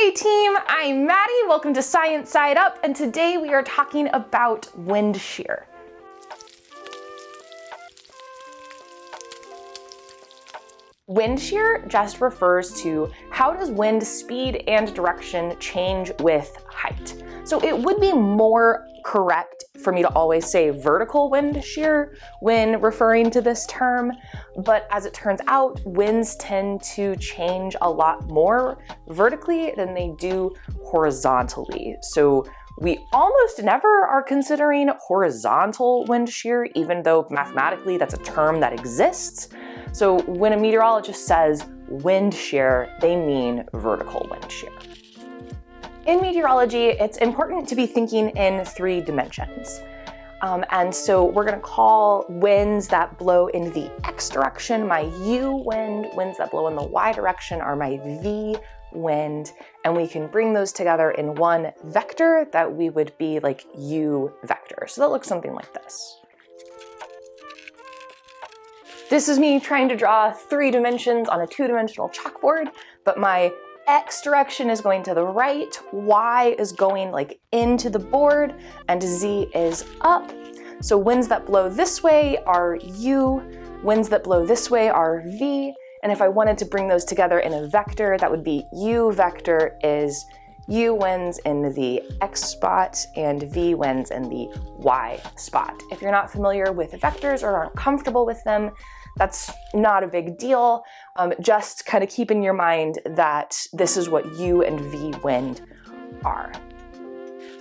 Hey team, I'm Maddie. Welcome to Science Side Up, and today we are talking about wind shear. Wind shear just refers to how does wind speed and direction change with height. So it would be more correct for me to always say vertical wind shear when referring to this term, but as it turns out, winds tend to change a lot more vertically than they do horizontally. So we almost never are considering horizontal wind shear, even though mathematically that's a term that exists. So when a meteorologist says wind shear, they mean vertical wind shear. In meteorology, it's important to be thinking in 3 dimensions. And so we're gonna call winds that blow in the X direction my U wind, winds that blow in the Y direction are my V wind, and we can bring those together in one vector that we would be like U vector. So that looks something like this. This is me trying to draw 3 dimensions on a 2-dimensional chalkboard, but my X direction is going to the right, Y is going like into the board, and Z is up. So winds that blow this way are U, winds that blow this way are V, and if I wanted to bring those together in a vector, that would be U vector is U winds in the X spot and V winds in the Y spot. If you're not familiar with vectors or aren't comfortable with them, that's not a big deal. Just kind of keep in your mind that this is what U and V wind are.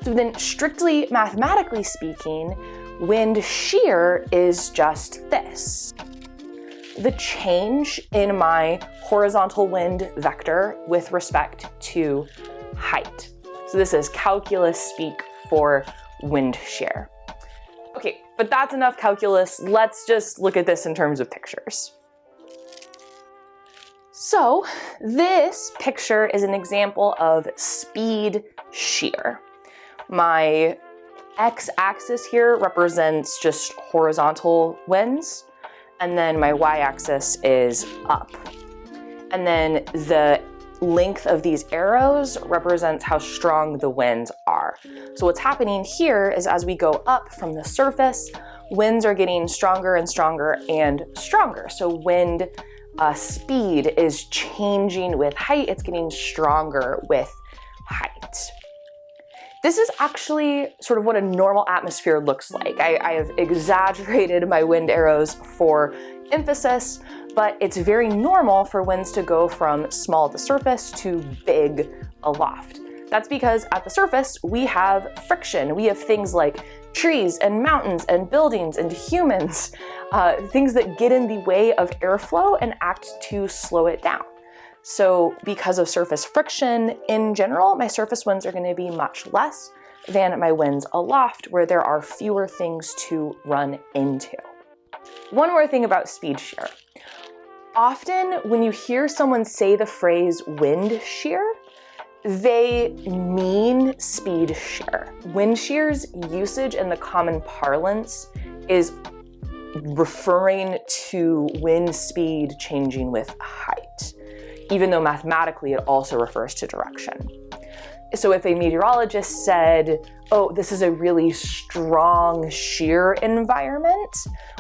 So then strictly mathematically speaking, wind shear is just this. The change in my horizontal wind vector with respect to height. So this is calculus speak for wind shear. Okay, but that's enough calculus. Let's just look at this in terms of pictures. So this picture is an example of speed shear. My x-axis here represents just horizontal winds, and then my y-axis is up. And then the length of these arrows represents how strong the winds are. So what's happening here is as we go up from the surface, winds are getting stronger and stronger and stronger. So wind speed is changing with height, it's getting stronger with height. This is actually sort of what a normal atmosphere looks like. I have exaggerated my wind arrows for emphasis, but it's very normal for winds to go from small at the surface to big aloft. That's because at the surface, we have friction. We have things like trees and mountains and buildings and humans, things that get in the way of airflow and act to slow it down. So because of surface friction in general, my surface winds are going to be much less than my winds aloft, where there are fewer things to run into. One more thing about speed shear. Often when you hear someone say the phrase wind shear, they mean speed shear. Wind shear's usage in the common parlance is referring to wind speed changing with height, even though mathematically it also refers to direction. So if a meteorologist said, oh, this is a really strong shear environment,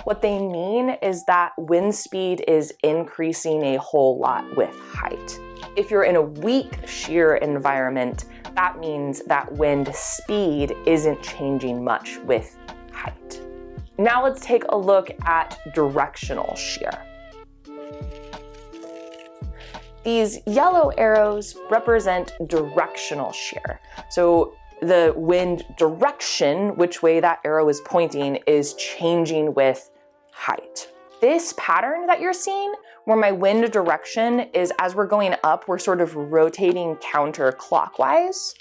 what they mean is that wind speed is increasing a whole lot with height. If you're in a weak shear environment, that means that wind speed isn't changing much with height. Now let's take a look at directional shear. These yellow arrows represent directional shear. So the wind direction, which way that arrow is pointing, is changing with height. This pattern that you're seeing, where my wind direction is as we're going up, we're sort of rotating counterclockwise,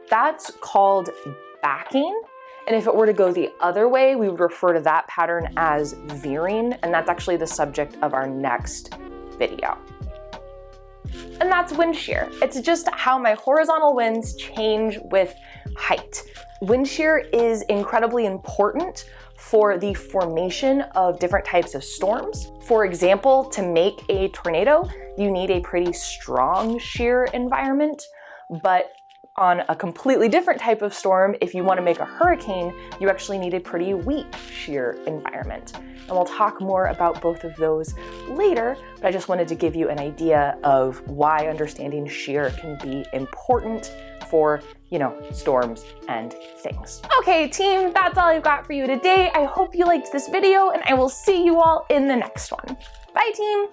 that's called backing. And if it were to go the other way, we would refer to that pattern as veering, and that's actually the subject of our next video. And that's wind shear. It's just how my horizontal winds change with height. Wind shear is incredibly important for the formation of different types of storms. For example, to make a tornado, you need a pretty strong shear environment. but on a completely different type of storm, if you want to make a hurricane, you actually need a pretty weak shear environment. And we'll talk more about both of those later, but I just wanted to give you an idea of why understanding shear can be important for, storms and things. Okay, team, that's all I've got for you today. I hope you liked this video, and I will see you all in the next one. Bye, team.